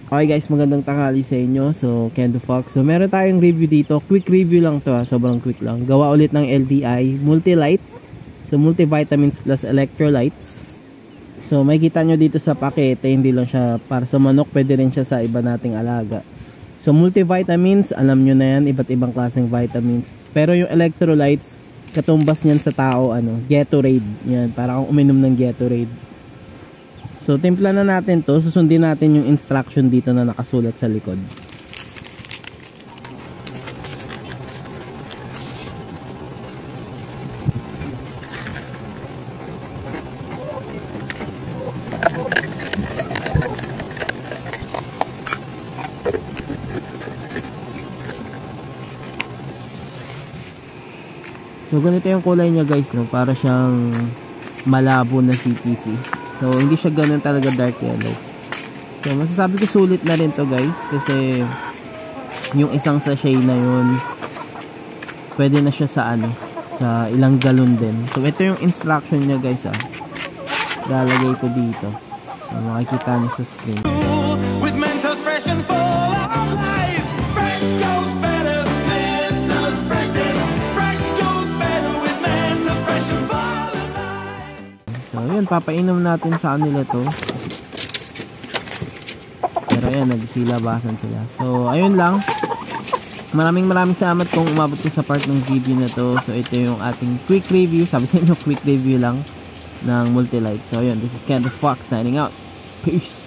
Okay guys, magandang tanghali sa inyo. So, Kendo Fox. So, meron tayong review dito. Quick review lang to, sobrang quick lang. Gawa ulit ng LDI Multi-Lite. So, multivitamins plus electrolytes. So, makikita nyo dito sa pakete, hindi lang siya para sa manok, pwede rin siya sa iba nating alaga. So, multivitamins, alam nyo na yan, iba't ibang klaseng vitamins. Pero yung electrolytes, katumbas niyan sa tao, Gatorade. Yan, para kang uminom ng Gatorade. So, timpla na natin to. Susundin natin yung instruction dito na nakasulat sa likod. So, ganito yung kulay niya guys, no? Para siyang malabo na CPC. So, hindi siya ganun talaga dark yellow. So, masasabi ko sulit na rin to guys. Kasi, yung isang sachet na yun, pwede na siya sa sa ilang galon din. So, ito yung instruction niya guys, lalagay ko dito. So, makikita niyo sa screen. With Mentos fresh and full of life. Fresh goes better. Mentos fresh goes better with Mentos fresh and full of life. So, yun, papainom natin sa kanila to. Pero ayan, nagsilabasan sila. So, ayun lang. Maraming salamat kung umabot ka sa part ng video na to. So, ito yung ating quick review. Sabi sa inyo, quick review lang ng Multi-Lite. So, ayun, this is Kendo Fox signing out. Peace!